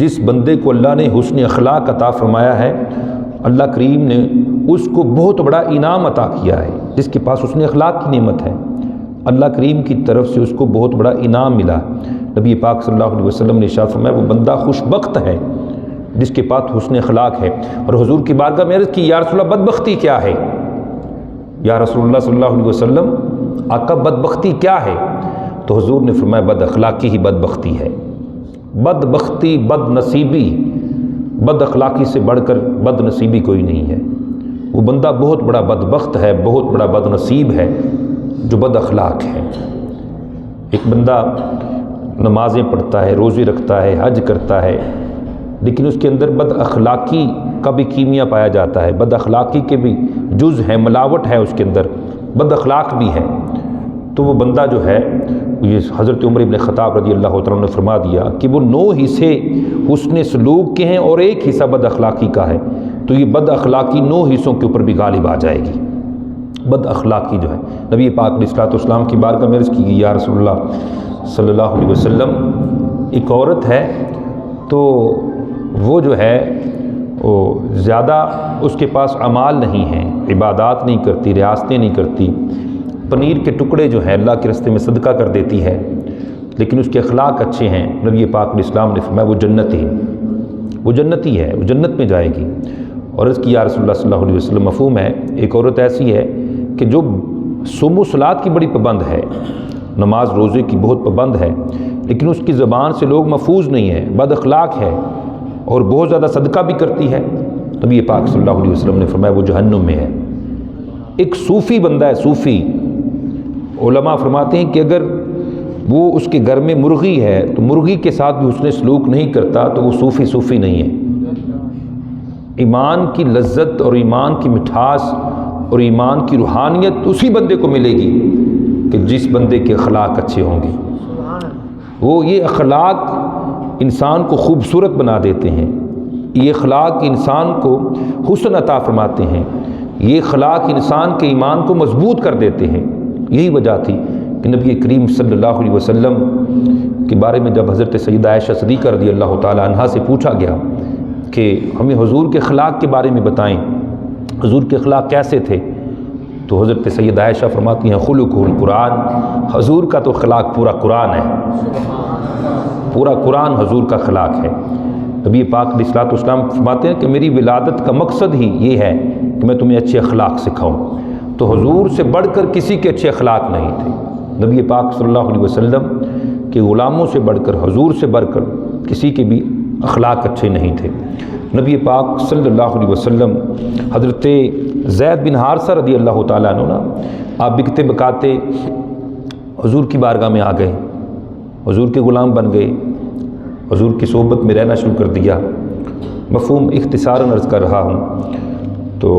جس بندے کو اللہ نے حسن اخلاق عطا فرمایا ہے، اللہ کریم نے اس کو بہت بڑا انعام عطا کیا ہے۔ جس کے پاس حسن اخلاق کی نعمت ہے، اللہ کریم کی طرف سے اس کو بہت بڑا انعام ملا۔ نبی پاک صلی اللہ علیہ وسلم نے ارشاد فرمایا وہ بندہ خوش بخت ہے جس کے پاس حسن اخلاق ہے۔ اور حضور کی بارگاہ میں عرض کی یا رسول اللہ بدبختی کیا ہے؟ یا رسول اللہ صلی اللہ علیہ وسلم آقا بدبختی کیا ہے؟ تو حضور نے فرمایا بد اخلاقی ہی بدبختی ہے۔ بدبختی، بد نصیبی، بد اخلاقی سے بڑھ کر بد نصیبی کوئی نہیں ہے۔ وہ بندہ بہت بڑا بدبخت ہے، بہت بڑا بد نصیب ہے جو بد اخلاق ہے۔ ایک بندہ نمازیں پڑھتا ہے، روزے رکھتا ہے، حج کرتا ہے، لیکن اس کے اندر بد اخلاقی کا بھی کیمیا پایا جاتا ہے، بد اخلاقی کے بھی جز ہے، ملاوٹ ہے اس کے اندر، بد اخلاق بھی ہے، تو وہ بندہ جو ہے یہ حضرت عمر بن خطاب رضی اللہ تعالیٰ عنہ نے فرما دیا کہ وہ 9 حصے حسن سلوک کے ہیں اور 1 حصہ بد اخلاقی کا ہے، تو یہ بد اخلاقی 9 حصوں کے اوپر بھی غالب آ جائے گی۔ بد اخلاقی جو ہے، نبی پاک علیہ الصلوۃ والسلام کی بارگاہ میں عرض کی گئی یا رسول اللہ صلی اللہ علیہ وسلم ایک عورت ہے تو وہ جو ہے وہ زیادہ اس کے پاس اعمال نہیں ہیں، عبادات نہیں کرتی، ریاستیں نہیں کرتی، پنیر کے ٹکڑے جو ہیں اللہ کے راستے میں صدقہ کر دیتی ہے، لیکن اس کے اخلاق اچھے ہیں۔ نبی پاک علیہ السلام نے فرمایا وہ جنتی ہے، وہ جنت میں جائے گی۔ اور عرض کی یا رسول اللہ صلی اللہ علیہ وسلم مفہوم ہے ایک عورت ایسی ہے کہ جو صوم و صلات کی بڑی پابند ہے، نماز روزے کی بہت پابند ہے، لیکن اس کی زبان سے لوگ محفوظ نہیں ہے، بد اخلاق ہے اور بہت زیادہ صدقہ بھی کرتی ہے۔ نبی پاک صلی اللہ علیہ وسلم نے فرمایا وہ جہنم میں ہے۔ ایک صوفی بندہ ہے، صوفی، علماء فرماتے ہیں کہ اگر وہ اس کے گھر میں مرغی ہے تو مرغی کے ساتھ بھی حسن سلوک نہیں کرتا تو وہ صوفی نہیں ہے۔ ایمان کی لذت اور ایمان کی مٹھاس اور ایمان کی روحانیت اسی بندے کو ملے گی کہ جس بندے کے اخلاق اچھے ہوں گے۔ وہ یہ اخلاق انسان کو خوبصورت بنا دیتے ہیں، یہ اخلاق انسان کو حسن عطا فرماتے ہیں، یہ اخلاق انسان کے ایمان کو مضبوط کر دیتے ہیں۔ یہی وجہ تھی کہ نبی کریم صلی اللہ علیہ وسلم کے بارے میں جب حضرت سیدہ عائشہ صدیقہ رضی اللہ تعالی عنہا سے پوچھا گیا کہ ہمیں حضور کے اخلاق کے بارے میں بتائیں، حضور کے اخلاق کیسے تھے، تو حضرت سیدہ عائشہ فرماتی ہیں خلقہ القرآن، حضور کا تو اخلاق پورا قرآن ہے، پورا قرآن حضور کا اخلاق ہے۔ نبی پاک علیہ الصلوۃ والسلام فرماتے ہیں کہ میری ولادت کا مقصد ہی یہ ہے کہ میں تمہیں اچھے اخلاق سکھاؤں، تو حضور سے بڑھ کر کسی کے اچھے اخلاق نہیں تھے۔ نبی پاک صلی اللہ علیہ وسلم کے غلاموں سے بڑھ کر، حضور سے بڑھ کر کسی کے بھی اخلاق اچھے نہیں تھے۔ نبی پاک صلی اللہ علیہ وسلم حضرت زید بن حارثہ رضی اللہ تعالیٰ عنہ آپ بکتے بکاتے حضور کی بارگاہ میں آ گئے، حضور کے غلام بن گئے، حضور کی صحبت میں رہنا شروع کر دیا۔ مفہوم اختصاراً عرض کر رہا ہوں تو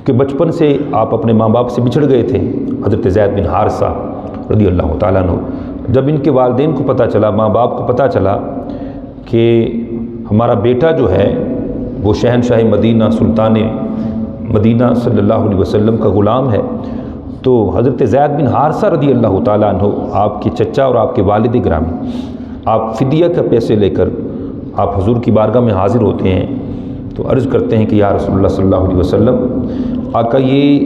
کہ بچپن سے آپ اپنے ماں باپ سے بچھڑ گئے تھے۔ حضرت زید بن حارثہ رضی اللہ تعالیٰ عنہ جب ان کے والدین کو پتہ چلا، ماں باپ کو پتہ چلا کہ ہمارا بیٹا جو ہے وہ شہنشاہ مدینہ سلطان مدینہ صلی اللہ علیہ وسلم کا غلام ہے، تو حضرت زید بن حارثہ رضی اللہ تعالیٰ عنہ آپ کے چچا اور آپ کے والد گرامی، آپ فدیہ کا پیسے لے کر آپ حضور کی بارگاہ میں حاضر ہوتے ہیں، تو عرض کرتے ہیں کہ یا رسول اللہ صلی اللہ علیہ وسلم آقا یہ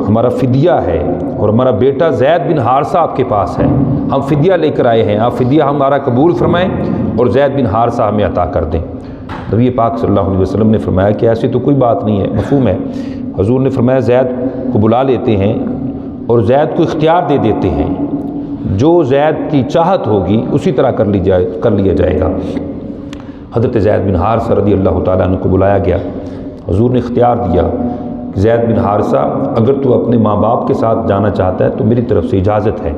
ہمارا فدیہ ہے اور ہمارا بیٹا زید بن حارثہ آپ کے پاس ہے، ہم فدیہ لے کر آئے ہیں، آپ فدیہ ہمارا قبول فرمائیں اور زید بن حارثہ ہمیں عطا کر دیں۔ نبی پاک صلی اللہ علیہ وسلم نے فرمایا کہ ایسی تو کوئی بات نہیں ہے، مفہوم ہے۔ حضور نے فرمایا زید کو بلا لیتے ہیں اور زید کو اختیار دے دیتے ہیں، جو زید کی چاہت ہوگی اسی طرح کر لیا جائے گا۔ حضرت زید بن حارثہ رضی اللہ تعالیٰ عنہ کو بلایا گیا، حضور نے اختیار دیا کہ زید بن حارثہ اگر تو اپنے ماں باپ کے ساتھ جانا چاہتا ہے تو میری طرف سے اجازت ہے۔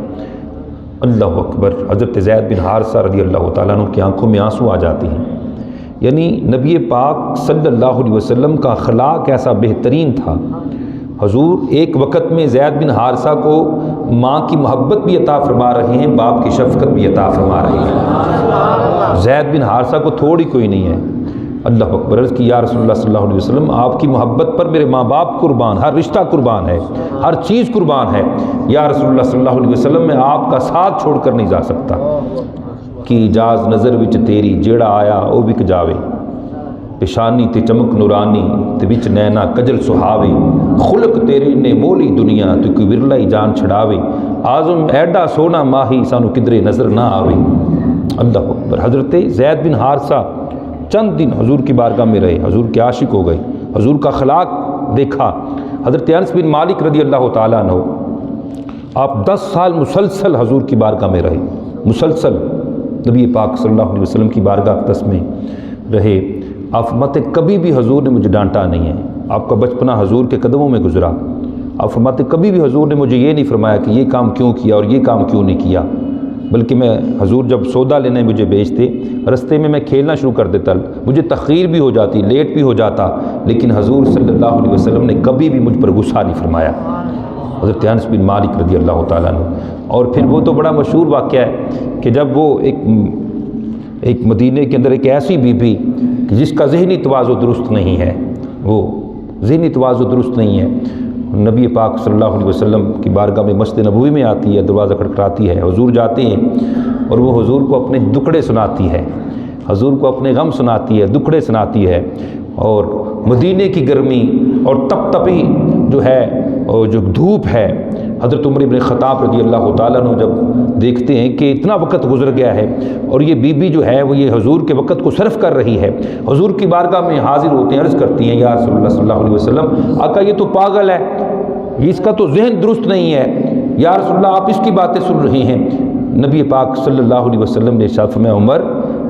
اللہ اکبر، حضرت زید بن حارثہ رضی اللہ تعالیٰ عنہ کی آنکھوں میں آنسو آ جاتے ہیں۔ یعنی نبی پاک صلی اللہ علیہ وسلم کا اخلاق ایسا بہترین تھا، حضور ایک وقت میں زید بن حارثہ کو ماں کی محبت بھی عطا فرما رہے ہیں، باپ کی شفقت بھی عطا فرما رہے ہیں۔ زید بن حارثہ کو تھوڑی کوئی نہیں ہے۔ اللہ اکبر، عرض کی یا رسول اللہ صلی اللہ علیہ وسلم آپ کی محبت پر میرے ماں باپ قربان، ہر رشتہ قربان ہے، ہر چیز قربان ہے، یا رسول اللہ صلی اللہ علیہ وسلم میں آپ کا ساتھ چھوڑ کر نہیں جا سکتا۔ کی جاز نظر وچ تیری جیڑا آیا او وک جاوے پیشانی تے چمک نورانی تے وچ نینا کجل سہاوے خلق تیرے نے مولی دنیا تو کوئی ورلا ہی جان چھڑاوے آزم ایڈا سونا ماہی سانو کدرے نظر نہ آوے۔ اللہ اکبر۔ حضرت زید بن حارثہ چند دن حضور کی بارگاہ میں رہے، حضور کے عاشق ہو گئے، حضور کا اخلاق دیکھا۔ حضرت انس بن مالک رضی اللہ تعالیٰ عنہ آپ 10 سال مسلسل حضور کی بارگاہ میں رہے، مسلسل نبی پاک صلی اللہ علیہ وسلم کی بارگاہ اقدس میں رہے۔ آپ فرماتے کبھی بھی حضور نے مجھے ڈانٹا نہیں ہے، آپ کا بچپنا حضور کے قدموں میں گزرا۔ آپ فرماتے کبھی بھی حضور نے مجھے یہ نہیں فرمایا کہ یہ کام کیوں کیا اور یہ کام کیوں نہیں کیا، بلکہ میں حضور جب سودا لینے مجھے بھیجتے رستے میں کھیلنا شروع کر دیتا، مجھے تخیر بھی ہو جاتی، لیٹ بھی ہو جاتا، لیکن حضور صلی اللہ علیہ وسلم نے کبھی بھی مجھ پر غصہ نہیں فرمایا۔ حضرت انس بن مالک رضی اللہ تعالیٰ عنہ۔ اور پھر وہ تو بڑا مشہور واقعہ ہے کہ جب وہ ایک مدینے کے اندر ایک ایسی بی بی جس کا ذہنی توازن درست نہیں ہے، وہ ذہنی توازن درست نہیں ہے، نبی پاک صلی اللہ علیہ وسلم کی بارگاہ میں مسجد نبوی میں آتی ہے، دروازہ کھٹکھٹاتی ہے، حضور جاتے ہیں اور وہ حضور کو اپنے دکھڑے سناتی ہے، حضور کو اپنے غم سناتی ہے، دکھڑے سناتی ہے۔ اور مدینے کی گرمی اور تپ تپی جو ہے اور جو دھوپ ہے، حضرت عمر بن خطاب رضی اللہ تعالیٰ عنہ جب دیکھتے ہیں کہ اتنا وقت گزر گیا ہے اور یہ بی بی جو ہے وہ یہ حضور کے وقت کو صرف کر رہی ہے، حضور کی بارگاہ میں حاضر ہوتے ہیں، عرض کرتی ہیں یا رسول اللہ صلی اللہ علیہ وسلم، آقا یہ تو پاگل ہے، اس کا تو ذہن درست نہیں ہے، یا رسول اللہ آپ اس کی باتیں سن رہی ہیں۔ نبی پاک صلی اللہ علیہ وسلم نے ارشاد فرمایا عمر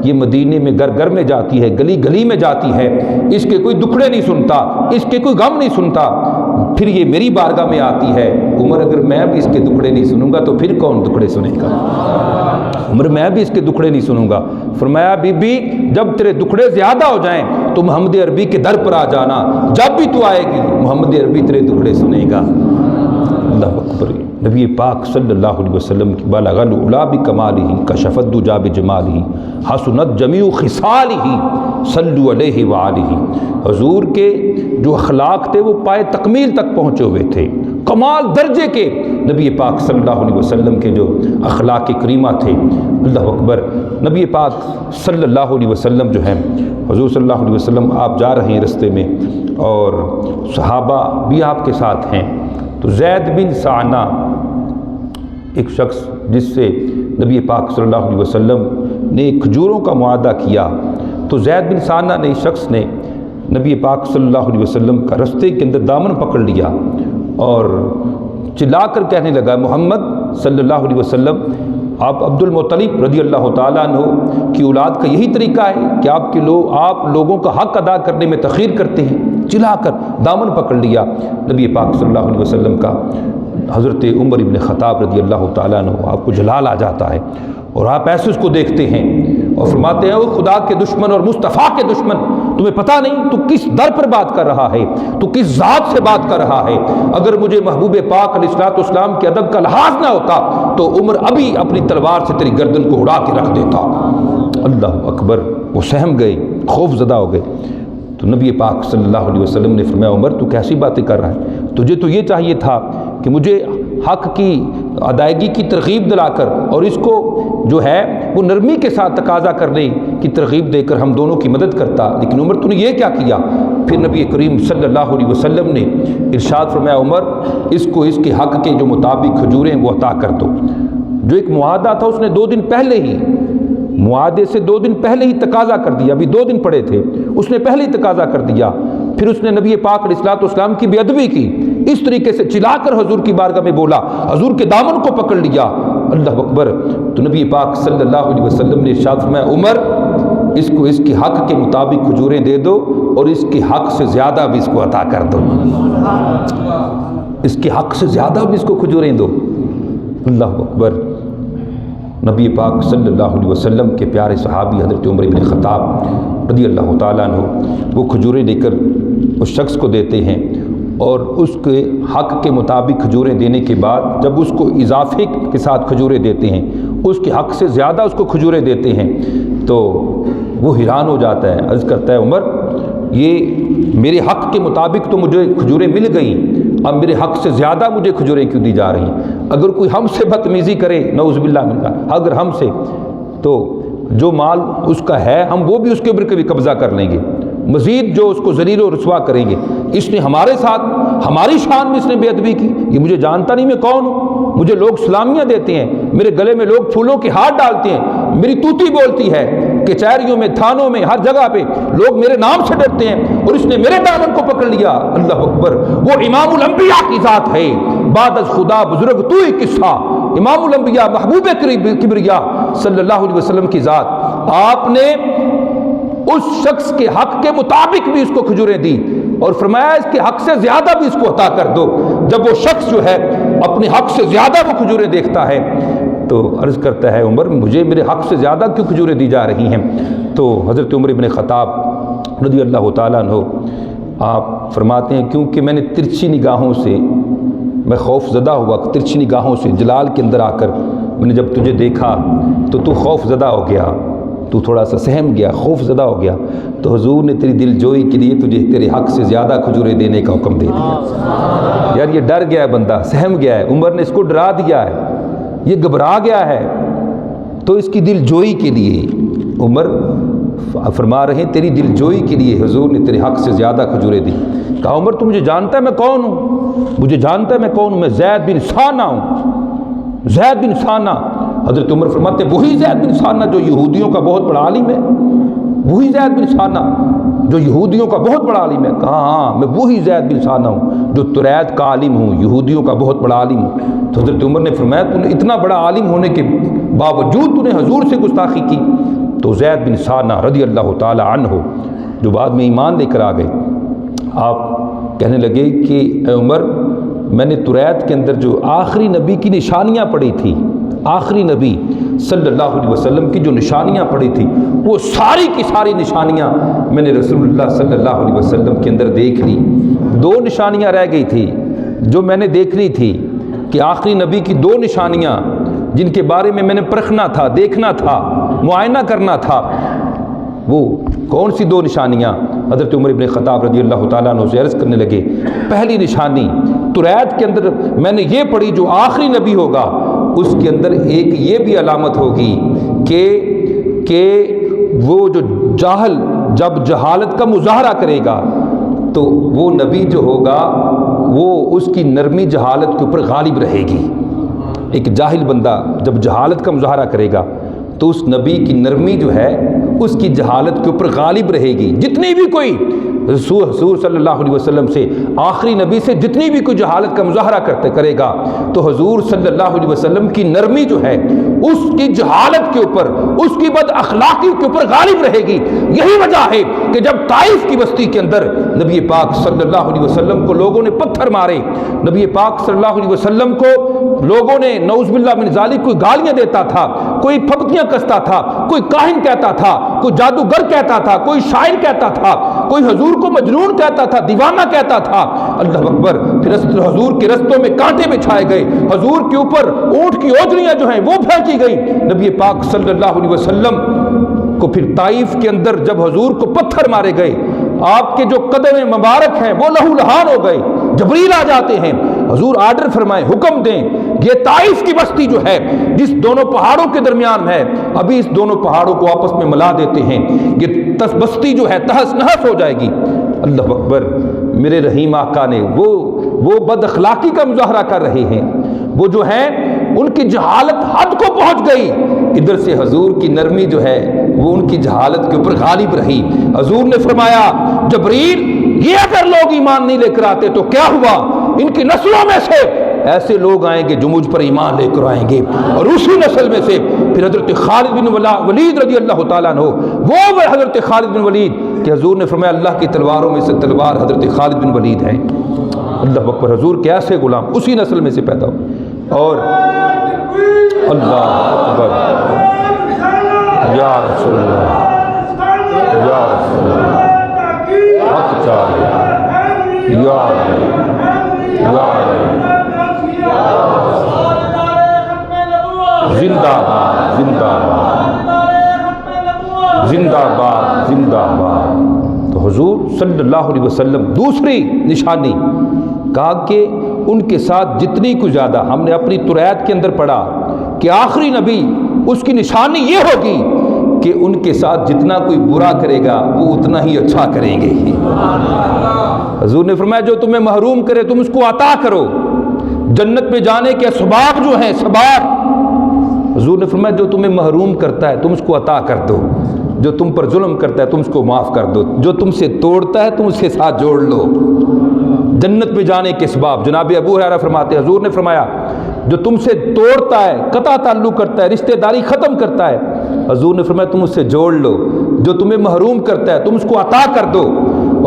یہ مدینے میں گھر گھر میں جاتی ہے، گلی گلی میں جاتی ہے، اس کے کوئی دکھڑے نہیں سنتا، اس کے کوئی غم نہیں سنتا، پھر یہ میری بارگاہ میں آتی ہے، عمر اگر میں بھی اس کے دکھڑے نہیں سنوں گا تو پھر کون دکھڑے سنے گا؟ عمر میں بھی اس کے دکھڑے نہیں سنوں گا۔ فرمایا بی بی جب تیرے دکھڑے زیادہ ہو جائیں تو محمد عربی کے در پر آ جانا، جب بھی تو آئے گی محمد عربی تیرے دکھڑے سنے گا۔ اللہ اکبر۔ نبی پاک صلی اللہ علیہ وسلم کی بلغ العلا بکمالہ کشف الدجا بجمالہ حسنت جمیع خصالہ صلوا علیہ وآلہ۔ حضور کے جو اخلاق تھے وہ پائے تکمیل تک پہنچے ہوئے تھے، کمال درجے کے نبی پاک صلی اللہ علیہ وسلم کے جو اخلاق کریمہ تھے۔ اللہ اکبر۔ نبی پاک صلی اللہ علیہ وسلم جو ہیں، حضور صلی اللہ علیہ وسلم آپ جا رہے ہیں رستے میں اور صحابہ بھی آپ کے ساتھ ہیں، تو زید بن ثعلبہ ایک شخص جس سے نبی پاک صلی اللہ علیہ وسلم نے کھجوروں کا معاہدہ کیا، تو زید بن ثعلبہ نے اس شخص نے نبی پاک صلی اللہ علیہ وسلم کا رستے کے اندر دامن پکڑ لیا اور چلا کر کہنے لگا محمد صلی اللہ علیہ وسلم آپ عبد المطلب رضی اللہ تعالیٰ عنہ کی اولاد کا یہی طریقہ ہے کہ آپ لوگوں کا حق ادا کرنے میں تاخیر کرتے ہیں؟ چلا کر دامن پکڑ لیا نبی پاک صلی اللہ علیہ وسلم کا۔ حضرت عمر بن خطاب رضی اللہ تعالیٰ عنہ آپ کو جلال آ جاتا ہے اور آپ ایسے اس کو دیکھتے ہیں اور فرماتے ہیں وہ خدا کے دشمن اور مصطفیٰ کے دشمن، تمہیں پتہ نہیں تو کس در پر بات کر رہا ہے، تو کس ذات سے بات کر رہا ہے؟ اگر مجھے محبوب پاک علیہ الصلوۃ والسلام کے ادب کا لحاظ نہ ہوتا تو عمر ابھی اپنی تلوار سے تیری گردن کو اڑا کے رکھ دیتا۔ اللہ اکبر۔ وہ سہم گئے، خوف زدہ ہو گئے۔ تو نبی پاک صلی اللہ علیہ وسلم نے فرمایا عمر تو کیسی باتیں کر رہا ہے؟ تجھے تو یہ چاہیے تھا کہ مجھے حق کی ادائیگی کی ترغیب دلا کر اور اس کو جو ہے وہ نرمی کے ساتھ تقاضا کرنے کی ترغیب دے کر ہم دونوں کی مدد کرتا، لیکن عمر تو نے یہ کیا کیا؟ پھر نبی کریم صلی اللہ علیہ وسلم نے ارشاد فرمایا عمر اس کو اس کے حق کے جو مطابق کھجوریں وہ عطا کر دو۔ جو ایک معاہدہ تھا اس نے 2 دن پہلے ہی، معاہدے سے 2 دن پہلے ہی تقاضا کر دیا، ابھی 2 دن پڑے تھے، اس نے پہلے ہی تقاضا کر دیا۔ پھر اس نے نبی پاک علیہ الصلوۃ والسلام کی بے ادبی کی، اس طریقے سے چلا کر حضور کی بارگاہ میں بولا، حضور کے دامن کو پکڑ لیا۔ اللہ اکبر۔ تو نبی پاک صلی اللہ علیہ وسلم نے ارشاد فرمایا عمر اس کو اس کے حق کے مطابق کھجوریں دے دو اور اس کے حق سے زیادہ بھی اس کو عطا کر دو، اس کے حق سے زیادہ بھی اس کو کھجوریں دو۔ اللہ اکبر۔ نبی پاک صلی اللہ علیہ وسلم کے پیارے صحابی حضرت عمر بن خطاب رضی اللہ تعالیٰ عنہ وہ کھجوریں لے کر اس شخص کو دیتے ہیں اور اس کے حق کے مطابق کھجوریں دینے کے بعد جب اس کو اضافے کے ساتھ کھجوریں دیتے ہیں، اس کے حق سے زیادہ اس کو کھجوریں دیتے ہیں، تو وہ حیران ہو جاتا ہے، عرض کرتا ہے عمر یہ میرے حق کے مطابق تو مجھے کھجوریں مل گئیں، اب میرے حق سے زیادہ مجھے کھجوریں کیوں دی جا رہی ہیں؟ اگر کوئی ہم سے بدتمیزی کرے نعوذ باللہ من ذالک، اگر ہم سے، تو جو مال اس کا ہے ہم وہ بھی اس کے اوپر کبھی قبضہ کر لیں گے، مزید جو اس کو ذلیل و رسوا کریں گے۔ اس نے ہمارے ساتھ ہماری شان میں اس نے بے ادبی کی، یہ مجھے جانتا نہیں میں کون ہوں، مجھے لوگ سلامیاں دیتے ہیں، میرے گلے میں لوگ پھولوں کے ہاتھ ڈالتے ہیں، میری توتی بولتی ہے، کچہریوں میں، تھانوں میں، ہر جگہ پہ لوگ میرے نام سے ڈرتے ہیں، اور اس نے میرے دامن کو پکڑ لیا۔ اللہ اکبر، وہ امام الانبیاء کی ذات ہے، بعد از خدا بزرگ تو ہی قصہ، امام الانبیاء محبوب کبریا صلی اللہ علیہ وسلم کی ذات۔ آپ نے اس شخص کے حق کے مطابق بھی اس کو کھجوریں دی اور فرمایا اس کے حق سے زیادہ بھی اس کو عطا کر دو۔ جب وہ شخص جو ہے اپنے حق سے زیادہ وہ کھجوریں دیکھتا ہے تو عرض کرتا ہے عمر مجھے میرے حق سے زیادہ کیوں کھجوریں دی جا رہی ہیں؟ تو حضرت عمر بن خطاب رضی اللہ تعالیٰ عنہ آپ فرماتے ہیں کیونکہ میں نے ترچھی نگاہوں سے میں خوف زدہ ہوا، ترچھی نگاہوں سے جلال کے اندر آ کر میں نے جب تجھے دیکھا تو خوف زدہ ہو گیا، تو تھوڑا سا سہم گیا، خوف زدہ ہو گیا، تو حضور نے تیری دل جوئی کے لیے تجھے تیرے حق سے زیادہ کھجوریں دینے کا حکم دے دیا۔ یار یہ ڈر گیا ہے بندہ، سہم گیا ہے، عمر نے اس کو ڈرا دیا ہے، یہ گھبرا گیا ہے، تو اس کی دل جوئی کے لیے عمر فرما رہے ہیں تیری دل جوئی کے لیے حضور نے تیرے حق سے زیادہ کھجوریں دی۔ کہا عمر تو مجھے جانتا ہے میں کون ہوں، مجھے جانتا ہے میں کون ہوں، میں زید بن ثانہ ہوں، زید بن ثانہ۔ حضرت عمر فرماتے ہیں وہی زید بن ثانہ جو یہودیوں کا بہت بڑا عالم ہے، وہی زید بن ثانہ جو یہودیوں کا بہت بڑا عالم ہے؟ کہا ہاں میں وہی زید بن ثانہ ہوں جو تریت کا عالم ہوں، یہودیوں کا بہت بڑا عالم ہوں۔ تو حضرت عمر نے فرمایا تو نے اتنا بڑا عالم ہونے کے باوجود تو نے حضور سے گستاخی کی؟ تو زید بن ثانہ رضی اللہ تعالی عنہ جو بعد میں ایمان لے کر آ گئے، آپ کہنے لگے کہ اے عمر میں نے تریت کے اندر جو آخری نبی کی نشانیاں پڑھی تھی، آخری نبی صلی اللہ علیہ وسلم کی جو نشانیاں پڑھی تھی وہ ساری کی ساری نشانیاں میں نے رسول اللہ صلی اللہ علیہ وسلم کے اندر دیکھ لی۔ دو نشانیاں رہ گئی تھی جو میں نے دیکھنی تھی کہ آخری نبی کی دو نشانیاں جن کے بارے میں نے پرکھنا تھا، دیکھنا تھا، معائنہ کرنا تھا، وہ کون سی دو نشانیاں؟ حضرت عمر بن خطاب رضی اللہ تعالیٰ عنہ سے عرض کرنے لگے پہلی نشانی تریت کے اندر میں نے یہ پڑھی جو آخری نبی ہوگا اس کے اندر ایک یہ بھی علامت ہوگی کہ وہ جو جاہل جب جہالت کا مظاہرہ کرے گا تو وہ نبی جو ہوگا وہ اس کی نرمی جہالت کے اوپر غالب رہے گی۔ ایک جاہل بندہ جب جہالت کا مظاہرہ کرے گا تو اس نبی کی نرمی جو ہے اس کی جہالت کے اوپر غالب رہے گی۔ جتنی بھی کوئی حضور صلی اللہ علیہ وسلم سے آخری نبی سے جتنی بھی کوئی جہالت کا مظاہرہ کرے گا تو حضور صلی اللہ علیہ وسلم کی نرمی جو ہے اس کی جہالت کے اوپر، اس کی بد اخلاقی کے اوپر غالب رہے گی۔ یہی وجہ ہے کہ جب طائف کی بستی کے اندر نبی پاک صلی اللہ علیہ وسلم کو لوگوں نے پتھر مارے، نبی پاک صلی اللہ علیہ وسلم کو لوگوں نے نعوذ باللہ من ذالک کوئی گالیاں دیتا تھا، کوئی پھپتیاں کستا تھا، کوئی کاہن کہتا تھا، کوئی جادوگر کہتا تھا، کوئی شاعر کہتا تھا، کوئی حضور کو مجنون کہتا تھا، دیوانہ کہتا تھا۔ اللہ اکبر، پھر حضور کے رستوں میں کانٹے بچھائے گئے، حضور کے اوپر اونٹ کی اوجڑیاں جو ہیں وہ پھینکی گئی۔ نبی پاک صلی اللہ علیہ وسلم کو پھر طائف کے اندر جب حضور کو پتھر مارے گئے، آپ کے جو قدم مبارک ہیں وہ لہو لہان ہو گئے، جبریل آ جاتے ہیں، حضور آرڈر فرمائے، حکم دیں، یہ طائف کی بستی جو ہے جس دونوں پہاڑوں کے درمیان ہے، ابھی اس دونوں پہاڑوں کو آپس میں ملا دیتے ہیں، یہ بستی جو ہے تہس نہس ہو جائے گی۔ اللہ اکبر، میرے رحیم آقا نے وہ بد اخلاقی کا مظاہرہ کر رہے ہیں، وہ جو ہیں ان کی جہالت حد کو پہنچ گئی، ادھر سے حضور کی نرمی جو ہے وہ ان کی جہالت کے اوپر غالب رہی۔ حضور نے فرمایا جبریل یہ اگر لوگ ایمان نہیں لے کر آتے تو کیا ہوا، ان کی نسلوں میں سے ایسے لوگ آئیں گے جو مجھ پر ایمان لے کر آئیں گے، اور اسی نسل میں سے پھر حضرت خالد بن ولید رضی اللہ تعالیٰ عنہ، وہ حضرت خالد بن ولید کہ حضور نے فرمایا اللہ کی تلواروں میں سے تلوار حضرت خالد بن ولید ہے۔ اللہ اکبر، حضور کے ایسے غلام اسی نسل میں سے پیدا ہو۔ اور اللہ اکبر، یا رسول اللہ، یا رسول اللہ، حق چاہیے، یا زندہ باد، زندہ باد، زندہ باد، زندہ باد۔ تو حضور صلی اللہ علیہ وسلم دوسری نشانی کہا کہ ان کے ساتھ جتنی کو زیادہ، ہم نے اپنی تریت کے اندر پڑھا کہ آخری نبی اس کی نشانی یہ ہوگی کہ ان کے ساتھ جتنا کوئی برا کرے گا وہ اتنا ہی اچھا کریں گے۔ حضور نے فرمایا جو تمہیں محروم کرے تم اس کو عطا کرو۔ جنت میں جانے کے اسباب جو ہیں سباب، حضور نے فرمایا جو تمہیں محروم کرتا ہے تم اس کو عطا کر دو، جو تم پر ظلم کرتا ہے تم اس کو معاف کر دو، جو تم سے توڑتا ہے تم اس کے ساتھ جوڑ لو۔ جنت میں جانے کے اسباب، جناب ابو ہریرہ فرماتے ہیں حضور نے فرمایا جو تم سے توڑتا ہے، قطع تعلق کرتا ہے، رشتہ داری ختم کرتا ہے، حضور نے فرمایا تم اس سے جوڑ لو۔ جو تمہیں محروم کرتا ہے تم اس کو عطا کر دو،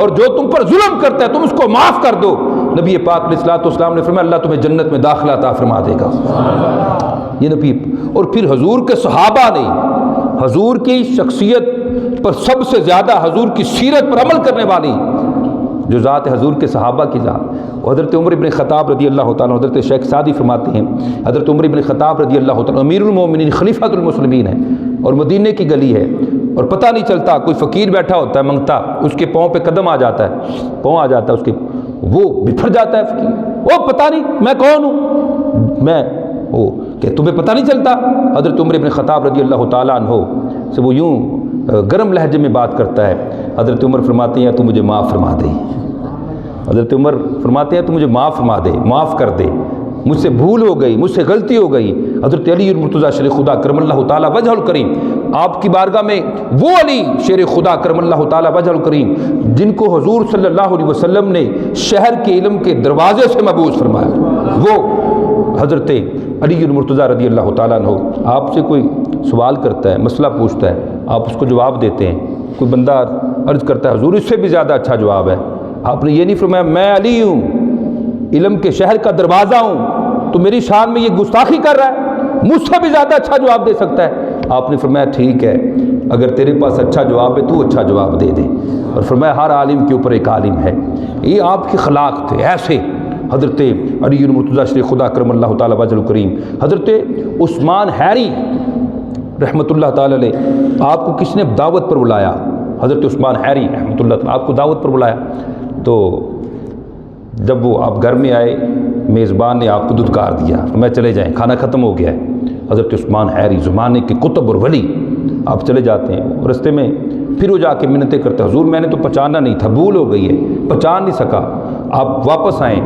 اور جو تم پر ظلم کرتا ہے تم اس کو معاف کر دو۔ نبی پاک علیہ الصلوۃ والسلام نے فرمایا اللہ تمہیں جنت میں داخلہ عطا فرما دے گا۔ یہ نبی، اور پھر حضور کے صحابہ نے حضور کی شخصیت پر سب سے زیادہ حضور کی سیرت پر عمل کرنے والی جو ذات حضور کے صحابہ کی ذات، حضرت عمر بن خطاب رضی اللہ تعالیٰ، حضرت شیخ سعدی فرماتے ہیں حضرت عمر بن خطاب رضی اللہ تعالیٰ امیر المومنین خلیفۃ المسلمین ہیں، اور مدینے کی گلی ہے، اور پتہ نہیں چلتا کوئی فقیر بیٹھا ہوتا ہے منگتا، اس کے پاؤں پہ قدم آ جاتا ہے، پاؤں آ جاتا ہے اس کے، وہ بپھر جاتا ہے فقیر، وہ پتہ نہیں میں کون ہوں، میں وہ کہ تمہیں پتہ نہیں چلتا۔ حضرت عمر بن خطاب رضی اللہ تعالیٰ عنہ سے وہ یوں گرم لہجے میں بات کرتا ہے، حضرت عمر فرماتے ہیں تو مجھے معاف فرما دے، حضرت عمر فرماتے ہیں تو مجھے معاف فرما دے، معاف کر دے، مجھ سے بھول ہو گئی، مجھ سے غلطی ہو گئی۔ حضرت علی المرتضیٰ شیر خدا کرم اللہ تعالیٰ وجہ الکریم، آپ کی بارگاہ میں وہ علی شیر خدا کرم اللہ تعالیٰ وجہ الکریم جن کو حضور صلی اللہ علیہ وسلم نے شہر کے علم کے دروازے سے مبعوث فرمایا، وہ حضرت علی المرتضیٰ رضی اللہ تعالیٰ عنہ، آپ سے کوئی سوال کرتا ہے، مسئلہ پوچھتا ہے، آپ اس کو جواب دیتے ہیں۔ کوئی بندہ عرض کرتا ہے حضور اس سے بھی زیادہ اچھا جواب ہے، آپ نے یہ نہیں فرمایا میں علی ہوں، علم کے شہر کا دروازہ ہوں، تو میری شان میں یہ گستاخی کر رہا ہے، مجھ سے بھی زیادہ اچھا جواب دے سکتا ہے۔ آپ نے فرمایا ٹھیک ہے، اگر تیرے پاس اچھا جواب ہے تو اچھا جواب دے دے، اور فرمایا ہر عالم کے اوپر ایک عالم ہے۔ یہ آپ کے اخلاق تھے ایسے۔ حضرت علی المرتضیٰ شریف خدا کرم اللہ تعالیٰ وجہ الکریم، حضرت عثمان حیری رحمۃ اللہ تعالیٰ علیہ، آپ کو کس نے دعوت پر بلایا؟ حضرت عثمان حیری رحمۃ اللہ تعالیٰ آپ کو دعوت پر بلایا، تو جب وہ آپ گھر میں آئے میزبان نے آپ کو دھتکار دیا، میں چلے جائیں کھانا ختم ہو گیا ہے۔ حضرت عثمان حیری زمانے کے کتب اور ولی، آپ چلے جاتے ہیں، رستے میں پھر وہ جا کے منتیں کرتے حضور میں نے تو پہچانا نہیں تھا، بھول ہو گئی ہے، پہچان نہیں سکا، آپ واپس آئیں،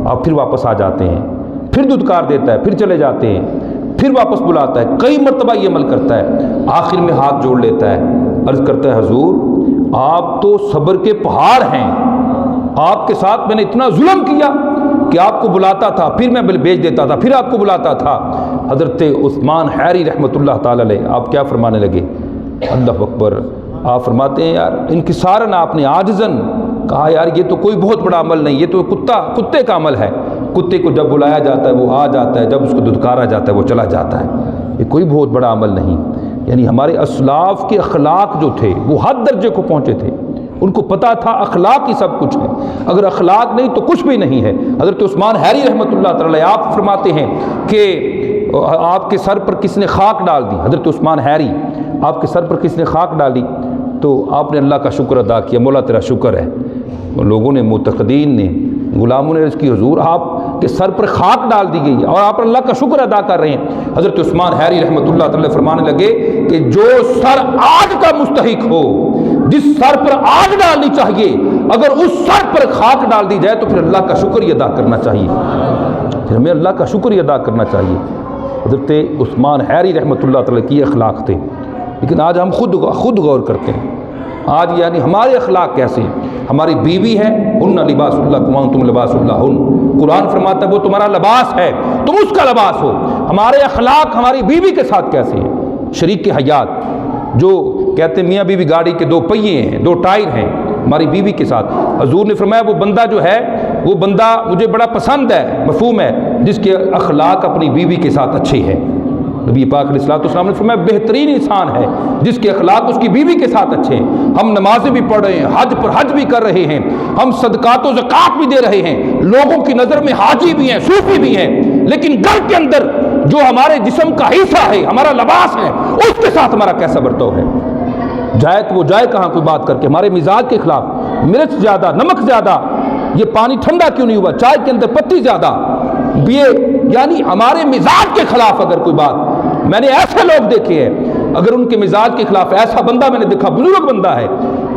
آپ پھر واپس آ جاتے ہیں، پھر دھتکار دیتا ہے، پھر چلے جاتے ہیں، پھر واپس بلاتا ہے، کئی مرتبہ یہ عمل کرتا ہے، آخر میں ہاتھ جوڑ لیتا ہے، عرض کرتا ہے حضور آپ تو صبر کے پہاڑ ہیں، آپ کے ساتھ میں نے اتنا ظلم کیا کہ آپ کو بلاتا تھا پھر میں بھیج دیتا تھا، پھر آپ کو بلاتا تھا۔ حضرت عثمان حیری رحمۃ اللہ تعالیٰ علیہ آپ کیا فرمانے لگے؟ اللہ اکبر، آپ فرماتے ہیں یار انکسارن، آپ نے عاجزن کہا یار یہ تو کوئی بہت بڑا عمل نہیں، یہ تو کتے کا عمل ہے، کتے کو جب بلایا جاتا ہے وہ آ جاتا ہے، جب اس کو دھتکارا جاتا ہے وہ چلا جاتا ہے، یہ کوئی بہت بڑا عمل نہیں۔ یعنی ہمارے اسلاف کے اخلاق جو تھے وہ حد درجے کو پہنچے تھے، ان کو پتا تھا اخلاق ہی سب کچھ ہے، اگر اخلاق نہیں تو کچھ بھی نہیں ہے۔ حضرت عثمان حیری رحمۃ اللہ تعالی آپ فرماتے ہیں کہ آپ کے سر پر کس نے خاک ڈال دی، حضرت عثمان حیری آپ کے سر پر کس نے خاک ڈالی تو آپ نے اللہ کا شکر ادا کیا، مولا تیرا شکر ہے۔ لوگوں نے، معتقدین نے، غلاموں نے عرض کی حضور آپ کے سر پر خاک ڈال دی گئی اور آپ اللہ کا شکر ادا کر رہے ہیں۔ حضرت عثمان حیری رحمۃ اللہ تعالی فرمانے لگے کہ جو سر آگ کا مستحق ہو، جس سر پر آگ ڈالنی چاہیے، اگر اس سر پر خاک ڈال دی جائے تو پھر اللہ کا شکر ادا کرنا چاہیے، پھر ہمیں اللہ کا شکر ادا کرنا چاہیے۔ حضرت عثمان حیری رحمۃ اللہ تعالی کی اخلاق تھے، لیکن آج ہم خود غور کرتے ہیں، آج یعنی ہمارے اخلاق کیسے ہیں؟ ہماری بیوی ہے، ہن لباس اللہ وانتم لباس اللہ ہن، قرآن فرماتا ہے وہ تمہارا لباس ہے، تم اس کا لباس ہو۔ ہمارے اخلاق ہماری بیوی کے ساتھ کیسے ہیں؟ شریک حیات جو کہتے ہیں میاں بیوی گاڑی کے دو پہیے ہیں، دو ٹائر ہیں، ہماری بیوی کے ساتھ حضور نے فرمایا وہ بندہ جو ہے وہ بندہ مجھے بڑا پسند ہے، مفہوم ہے، جس کے اخلاق اپنی بیوی کے ساتھ اچھے ہیں۔ نبی پاک علیہ الصلوۃ والسلام نے فرمایا بہترین انسان ہے جس کے اخلاق اس کی بیوی کے ساتھ اچھے ہیں۔ ہم نمازیں بھی پڑھ رہے ہیں، حج پر حج بھی کر رہے ہیں، ہم صدقات و زکوٰۃ بھی دے رہے ہیں، لوگوں کی نظر میں حاجی بھی ہیں، صوفی بھی ہیں، لیکن گھر کے اندر جو ہمارے جسم کا حصہ ہے، ہمارا لباس ہے، اس کے ساتھ ہمارا کیسا برتاؤ ہے؟ جائے تو وہ جائے کہاں کوئی بات کر کے ہمارے مزاج کے خلاف، مرچ زیادہ، نمک زیادہ، یہ پانی ٹھنڈا کیوں نہیں ہوا، چائے کے اندر پتی زیادہ، یہ یعنی ہمارے مزاج کے خلاف اگر کوئی بات، میں نے ایسے لوگ دیکھے ہیں اگر ان کے مزاج کے خلاف ایسا بندہ میں نے دیکھا، بزرگ بندہ ہے،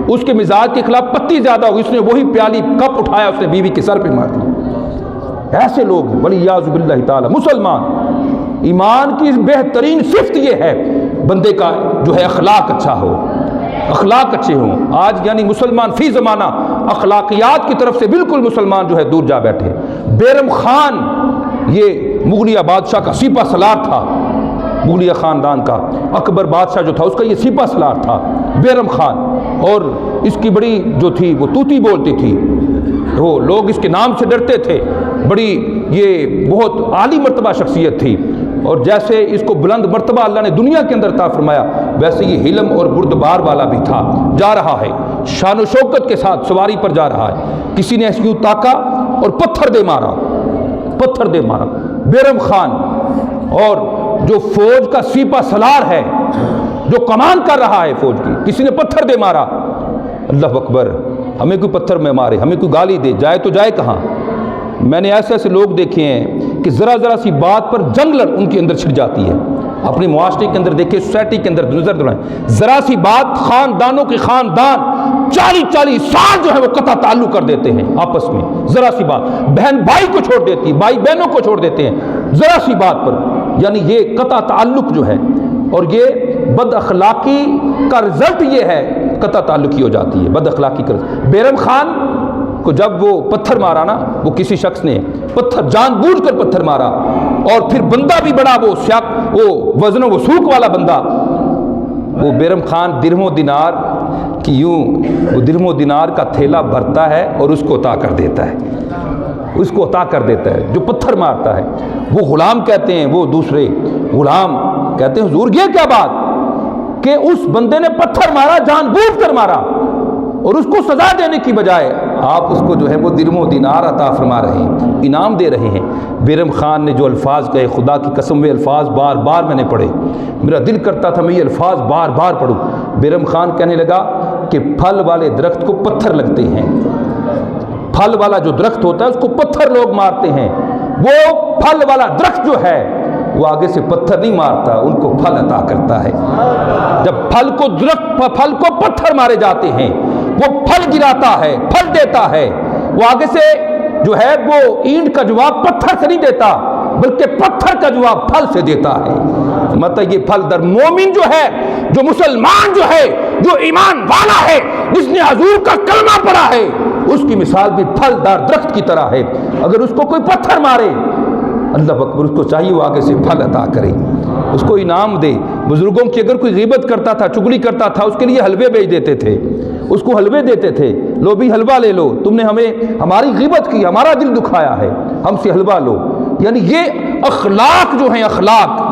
اس کے مزاج کے خلاف پتی زیادہ ہوگی، اس نے وہی پیالی کپ اٹھایا، اس نے بیوی کے سر پہ مار دیا۔ ایسے لوگ ہیں ولیعاذ باللہ تعالی۔ مسلمان ایمان کی بہترین صفت یہ ہے بندے کا جو ہے اخلاق اچھا ہو، اخلاق اچھے ہوں۔ آج یعنی مسلمان فی زمانہ اخلاقیات کی طرف سے بالکل مسلمان جو ہے دور جا بیٹھے۔ بیرم خان یہ مغلیہ بادشاہ کا سپہ سالار تھا، مغلیہ خاندان کا اکبر بادشاہ جو تھا اس کا یہ سپہ سالار تھا بیرم خان، اور اس کی بڑی جو تھی وہ طوطی بولتی تھی، وہ لوگ اس کے نام سے ڈرتے تھے، بڑی یہ بہت عالی مرتبہ شخصیت تھی، اور جیسے اس کو بلند مرتبہ اللہ نے دنیا کے اندر عطا فرمایا ویسے یہ حلم اور بردبار والا بھی تھا۔ جا رہا ہے شان و شوکت کے ساتھ سواری پر جا رہا ہے، کسی نے ایسے یوں تاکا اور پتھر دے مارا، پتھر دے مارا بیرم خان، اور جو فوج کا سپہ سالار ہے جو کمان کر رہا ہے فوج کی، کسی نے پتھر دے مارا۔ اللہ اکبر، ہمیں کوئی پتھر میں مارے، ہمیں کوئی گالی دے، جائے تو جائے کہاں؟ میں نے ایسے ایسے لوگ دیکھے ہیں کہ ذرا ذرا سی بات پر جنگ لڑ ان کے اندر چھڑ جاتی ہے۔ اپنے معاشرے کے اندر دیکھیں، سوسائٹی کے اندر نظر دوڑائیں، ذرا سی بات خاندانوں کے خاندان 40 سال جو ہے وہ قطع تعلق کر دیتے ہیں آپس میں، ذرا سی بات بہن بھائی کو چھوڑ دیتی، بھائی بہنوں کو چھوڑ دیتے ہیں ذرا سی بات پر، یعنی یہ قطع تعلق جو ہے، اور یہ بد اخلاقی کا رزلٹ یہ ہے، قطع تعلقی ہو جاتی ہے بد اخلاقی کا۔ بیرم خان کو جب وہ پتھر مارا نا، وہ کسی شخص نے پتھر جان بوجھ کر پتھر مارا، اور پھر بندہ بھی بڑا وہ وزن و وثوق والا بندہ، وہ بیرم خان درہم و دینار کی یوں وہ درہم و دینار کا تھیلا بھرتا ہے اور اس کو عطا کر دیتا ہے، اس کو عطا کر دیتا ہے جو پتھر مارتا ہے۔ وہ غلام کہتے ہیں، وہ دوسرے غلام کہتے ہیں حضور یہ کیا بات کہ اس بندے نے پتھر مارا، جان بوجھ کر مارا، اور اس کو سزا دینے کی بجائے آپ اس کو جو ہے وہ درہم و دینار عطا فرما رہے ہیں، انعام دے رہے ہیں۔ بیرم خان نے جو الفاظ کہے، خدا کی قسم وہ الفاظ بار بار میں نے پڑھے، میرا دل کرتا تھا میں یہ الفاظ بار بار پڑھوں۔ بیرم خان کہنے لگا کہ پھل والے درخت کو پتھر لگتے ہیں، پھل والا جو درخت ہوتا ہے اس کو پتھر لوگ مارتے ہیں، وہ پھل والا درخت جو ہے وہ آگے سے پتھر نہیں مارتا، ان کو پھل عطا کرتا ہے۔ جب پھل کو پتھر مارے جاتے ہیں، وہ پھل گراتا ہے، پھل دیتا ہے، وہ آگے سے جو ہے وہ اینٹ کا جواب پتھر سے نہیں دیتا بلکہ پتھر کا جواب پھل سے دیتا ہے۔ مطلب یہ پھل در مومن جو ہے، جو مسلمان جو ہے، جو ایمان والا ہے، جس نے حضور کا کلمہ پڑھا ہے، اس کی مثال بھی پھل دار درخت کی طرح ہے۔ اگر اس کو کوئی پتھر مارے، اللہ اکبر، اس کو چاہیے وہ آگے سے پھل عطا کرے، اس کو انعام دے۔ بزرگوں کی اگر کوئی غیبت کرتا تھا، چگلی کرتا تھا، اس کے لیے حلوے بھیج دیتے تھے، اس کو حلوے دیتے تھے، لو بھی حلوہ لے لو، تم نے ہماری غیبت کی، ہمارا دل دکھایا ہے، ہم سے حلوہ لو۔ یعنی یہ اخلاق جو ہیں، اخلاق،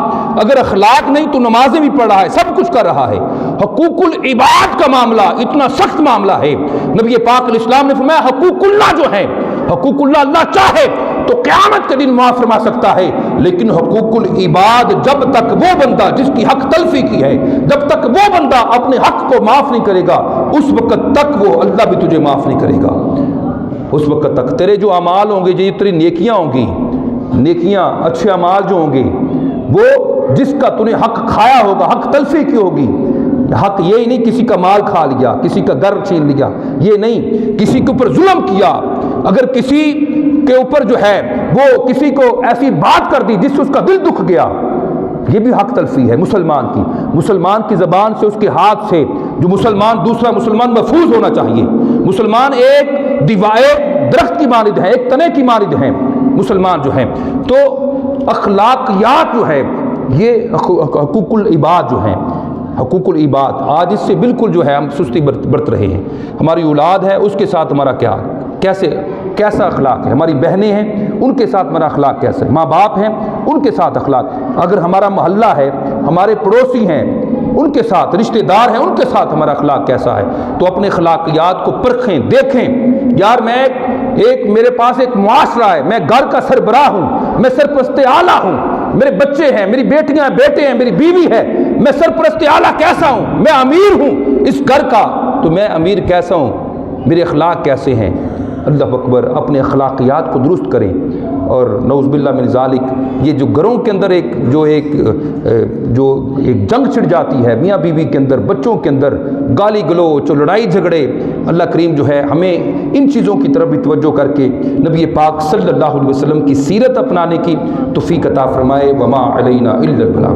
اگر اخلاق نہیں تو نمازیں بھی پڑھ رہا ہے، سب کچھ کر رہا ہے۔ حقوق العباد کا معاملہ اتنا سخت معاملہ ہے، نبی پاک علیہ السلام نے فرمایا حقوق اللہ جو ہے، حقوق اللہ چاہے تو قیامت کے دن معاف فرما سکتا ہے، لیکن حقوق العباد جب تک وہ بندہ جس کی حق تلفی کی ہے، جب تک وہ بندہ اپنے حق کو معاف نہیں کرے گا، اس وقت تک وہ اللہ بھی تجھے معاف نہیں کرے گا۔ اس وقت تک تیرے جو اعمال ہوں گے، جتنی نیکیاں ہوں گی، نیکیاں اچھے اعمال جو ہوں گے، وہ جس کا تو نے حق کھایا ہوگا، حق تلفی کی ہوگی، حق یہ ہی نہیں کسی کا مال کھا لیا، کسی کا گھر چھین لیا، یہ نہیں، کسی کے اوپر ظلم کیا، اگر کسی کے اوپر جو ہے وہ کسی کو ایسی بات کر دی جس سے اس کا دل دکھ گیا، یہ بھی حق تلفی ہے مسلمان کی زبان سے، اس کے ہاتھ سے، جو دوسرا مسلمان محفوظ ہونا چاہیے۔ مسلمان ایک درخت کی مانند ہے، ایک تنے کی مانند ہے مسلمان جو ہیں۔ تو اخلاقیات جو ہے یہ حقوق العباد جو ہیں، حقوق العباد، آج اس سے بالکل جو ہے ہم سستی برت رہے ہیں۔ ہماری اولاد ہے، اس کے ساتھ ہمارا کیسا اخلاق ہے، ہماری بہنیں ہیں ان کے ساتھ ہمارا اخلاق کیسا ہے، ماں باپ ہیں ان کے ساتھ اخلاق، اگر ہمارا محلہ ہے، ہمارے پڑوسی ہیں ان کے ساتھ، رشتہ دار ہیں ان کے ساتھ ہمارا اخلاق کیسا ہے۔ تو اپنے اخلاقیات کو پرکھیں، دیکھیں، یار میرے پاس ایک معاشرہ ہے، میں گھر کا سربراہ ہوں، میں سرپرست اعلیٰ ہوں، میرے بچے ہیں، میری بیٹیاں بیٹے ہیں، میری بیوی ہے، میں سرپرست اعلیٰ کیسا ہوں، میں امیر ہوں اس گھر کا، تو میں امیر کیسا ہوں، میرے اخلاق کیسے ہیں۔ اللہ اکبر، اپنے اخلاقیات کو درست کریں۔ اور نعوذ باللہ من ذالک یہ جو گھروں کے اندر ایک جنگ چھڑ جاتی ہے میاں بیوی کے اندر، بچوں کے اندر، گالی گلوچ اور لڑائی جھگڑے، اللہ کریم جو ہے ہمیں ان چیزوں کی طرف بھی توجہ کر کے نبی پاک صلی اللہ علیہ وسلم کی سیرت اپنانے کی توفیق عطا فرمائے۔ وما علینا الا البلاغ۔